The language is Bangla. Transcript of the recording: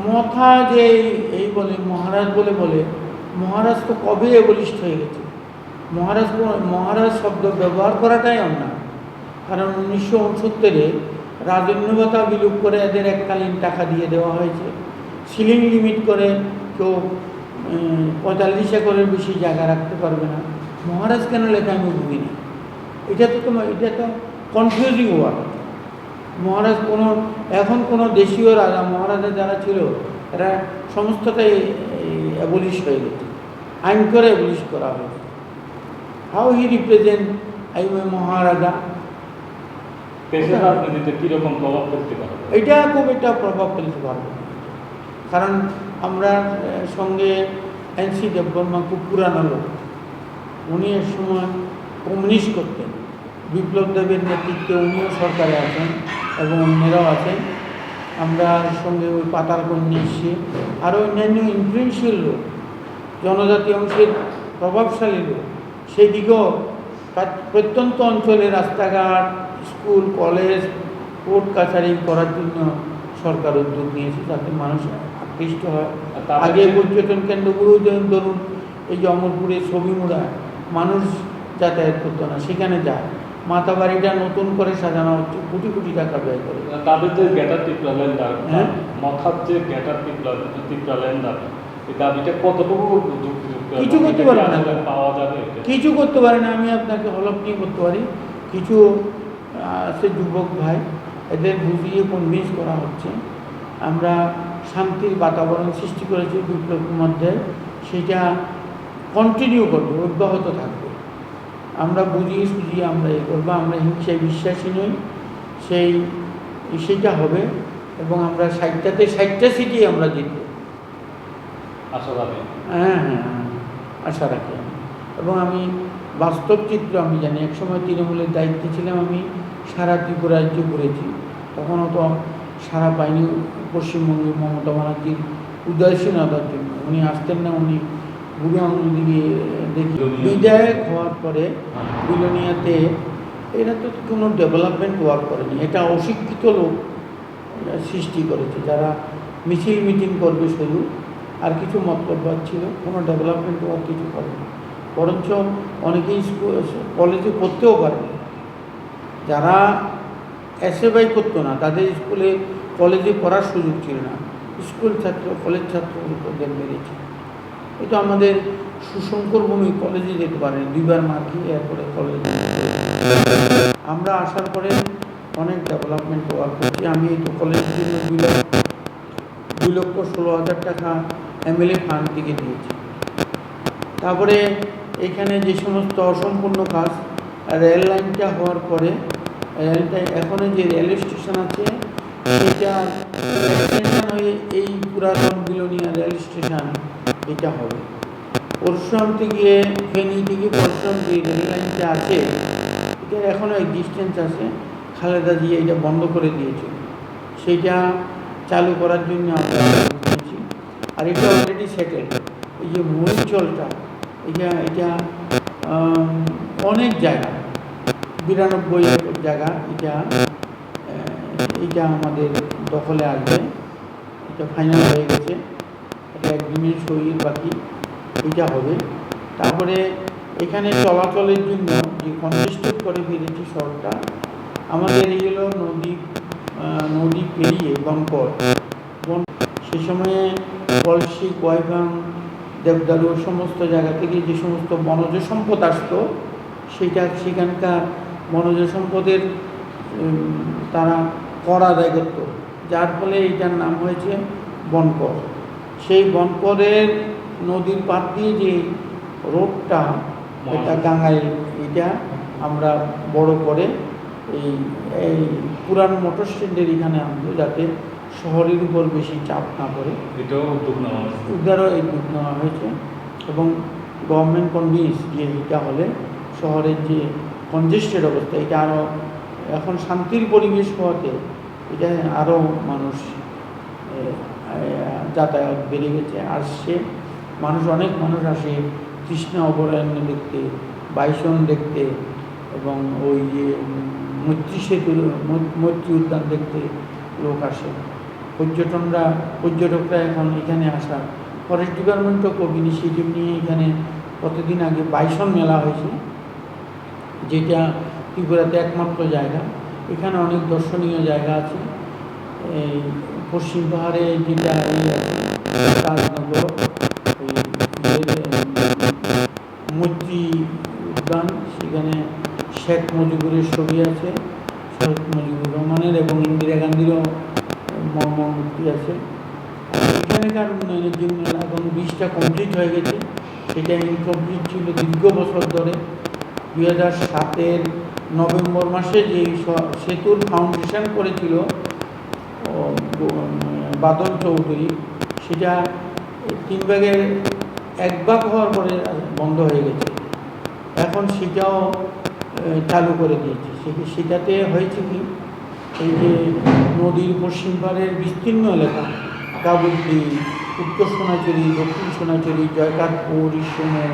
মথা যে এই বলে মহারাজ বলে বলে, মহারাজ তো কবে এবলিস্ট হয়ে গেছে। মহারাজ শব্দ ব্যবহার করাটাই অন্যায়। কারণ 1969-এ রাজন্যবতা বিলুপ করে এদের এককালীন টাকা দিয়ে দেওয়া হয়েছে। সিলিং লিমিট করে কেউ 45 একরের বেশি জায়গা রাখতে পারবে না। মহারাজ কেন লেখা আমি বুঝি না। এটা তো কনফিউজিং ওয়ার্ড। মহারাজ এখন কোনো দেশীয় রাজা মহারাজা যারা ছিল এরা সমস্তটাই অ্যাবলিশ হয়ে গেছে, আইন করে অ্যাবলিশ করা হয়েছে। How he represent I am a maharaja, কিরকম প্রভাব ফেলতে পারে? এটা খুব একটা প্রভাব ফেলতে পারবে। কারণ আমরা সঙ্গে এনসি দেববর্মা খুব পুরানো লোক। উনি এর সময় কমিউনিস্ট করতেন। বিপ্লব দেবের নেতৃত্বে উনিও সরকারে আছেন এবং অন্যেরাও আছেন। আমরা সঙ্গে ওই পাতালগঞ্জ এসেছি। আরও অন্যান্য ইনফ্লুয়েন্সিয়াল লোক, জনজাতি অংশের প্রভাবশালী লোক, সেদিকেও প্রত্যন্ত অঞ্চলে রাস্তাঘাট, স্কুল, কলেজ, কোর্ট কাছারি করার জন্য সরকার উদ্যোগ নিয়েছে, যাতে মানুষ আকৃষ্ট হয়। আগে পর্যটন কেন্দ্রগুলো ধরুন এই যে অমরপুরের ছবিমুড়া, মানুষ যাতায়াত করতো না, সেখানে যায়। মাতাবাড়িটা নতুন করে সাজানো হচ্ছে, কোটি কোটি টাকা ব্যয় করে। তাদের যে গ্যাটার টিপ্লালেন্ডার, হ্যাঁ, মথার যে গ্যাটার টিপ্লালেন্ডার, এই দাবিটা কতটুকু কিছু করতে পারে না, পাওয়া যাবে? কিছু করতে পারে না। আমি আপনাকে হলফ নিয়ে করতে পারি। কিছু আছে যুবক ভাই, এদের বুঝিয়ে কনভিন্স করা হচ্ছে। আমরা শান্তির বাতাবরণ সৃষ্টি করেছি বিপ্লবের মধ্যে, সেটা কন্টিনিউ করবো, অব্যাহত থাকবে। আমরা বুঝিয়ে সুঝিয়ে আমরা করবো। আমরা হিংসায় বিশ্বাসী নই, সেটা হবে। এবং আমরা 60টা সিটি আমরা জিতব, আশা রাখি। হ্যাঁ, আশা রাখি। এবং আমি বাস্তব চিত্র আমি জানি। একসময় তৃণমূলের দায়িত্বে ছিলাম, আমি সারা ত্রিপুরা রাজ্য ঘুরেছি। তখনও তো সারা পাইনি পশ্চিমবঙ্গের মমতা ব্যানার্জির উদাসীনতার জন্য। উনি আসতেন না, উনি বুড়ো আঙুল দিয়ে দেখি। বিধায়ক হওয়ার পরে বিলোনিয়াতে এরা তো কোনো ডেভেলপমেন্ট ওয়ার্ক করেনি। এটা অশিক্ষিত লোক সৃষ্টি করেছে, যারা মিছিল মিটিং করবে শুধু, আর কিছু মতলব ছিল, কোনো ডেভেলপমেন্ট ওয়ার্ক কিছু করেনি। বরঞ্চ অনেকেই কলেজে পড়তেও পারেনি। যারা এসএফআই করতো না, তাদের স্কুলে কলেজে পড়ার সুযোগ ছিল না। স্কুল ছাত্র, কলেজ ছাত্রদের মেরেছে। এটা আমাদের সুশঙ্কর ভূমি, কলেজে যেতে পারেনি, 2বার মার খেয়ে এরপরে কলেজে। আমরা আসার পরে অনেক ডেভেলপমেন্ট ওয়ার্ক করছি। আমি এই তো কলেজের জন্য 2,16,000 টাকা এমএলএ ফান্ড থেকে দিয়েছি। তারপরে এখানে যে সমস্ত অসম্পূর্ণ কাজ, রেল লাইনটা হওয়ার পরে এখন যে রেল স্টেশন আছে সেটা এক্সটেনশন হয়ে এই পুরাতন বিলোনিয়া রেল স্টেশন এটা হবে। পরশুরাম থেকে ফেনী থেকে পরশুরাম যে রেল লাইনটা আছে, এটা এখনও এক্সিস্টেন্স আছে। খালেদা জিয়া এটা বন্ধ করে দিয়েছে, সেইটা চালু করার জন্য আমরা দিয়েছি। আর এটা অলরেডি সেটেল। এই যে মহিচলটা, এটা অনেক জায়গা, 92 একর জায়গা, এটা আমাদের দখলে আসবে। এটা ফাইনাল হয়ে গেছে, এটা একদিনের সইয়ের বাকি, এটা হবে। তারপরে এখানে চলাচলের জন্য যে কনজেস্টেড করে ফেলেছি শহরটা, আমাদের এই হলো নদী পেরিয়ে বনকর, সে সময়ে কলসি, কয়গাং, দেবদারু সমস্ত জায়গা থেকে যে সমস্ত বনজ সম্পদ আসতো, সেখানকার বনজ সম্পদের তারা কর আদায় করত, যার ফলে এটার নাম হয়েছে বনকর। সেই বনকরের নদীর পাড় দিয়ে যে রোডটা, এটা গাঙ্গাই, এটা আমরা বড় করে এই পুরান মোটর স্ট্যান্ডের এখানে আনবো, যাতে শহরের উপর বেশি চাপ না পড়ে। এটাও উদ্যোগ নেওয়া হয়েছে, এই উদ্যোগ নেওয়া হয়েছে। এবং গভর্নমেন্ট কনভিন্স যে এটা হলে শহরের যে কনজেস্টেড অবস্থা, এটা আরও এখন শান্তির পরিবেশ হওয়াতে এটা আরও মানুষ যাতায়াত বেড়ে গেছে, আসছে মানুষ, অনেক মানুষ আসে কৃষ্ণা অভয়ারণ্য দেখতে, বাইসন দেখতে, এবং ওই যে মৈত্রী সেতু, মৈত্রী উদ্যান দেখতে লোক আসে। পর্যটকরা এখন এখানে আসার। ফরেস্ট ডিপার্টমেন্টও খুব ইনিশিয়েটিভ নিয়ে এখানে কতদিন আগে বাইসন মেলা হয়েছে, যেটা ত্রিপুরাতে একমাত্র জায়গা। এখানে অনেক দর্শনীয় জায়গা আছে। এই পশ্চিম পাহাড়ে যেটা তাজনগর, মৈত্রী উদ্যান, সেখানে শেখ মুজিবুরের ছবি আছে, শেখ মুজিবুর রহমানের, এবং ইন্দিরা গান্ধীরও মূর্তি আছে। এখানকার উন্নয়নের জন্য এখন ব্রিজটা কমপ্লিট হয়ে গেছে। সেটা ইনকমপ্লিট ছিল দীর্ঘ বছর ধরে। 2007 নভেম্বর মাসে যে সেতুর ফাউন্ডেশন করেছিল বাদল চৌধুরী, সেটা 3 ভাগের 1 ভাগ হওয়ার পরে বন্ধ হয়ে গেছে। এখন সেটাও চালু করে দিয়েছে। সেটাতে হয়েছে কি, এই যে নদীর পশ্চিম পাড়ের বিস্তীর্ণ এলাকা, কাবুদ্দি, উত্তর সোনাঝুরি, দক্ষিণ সোনাঝুরি, জয়কারপুর, ইসমো,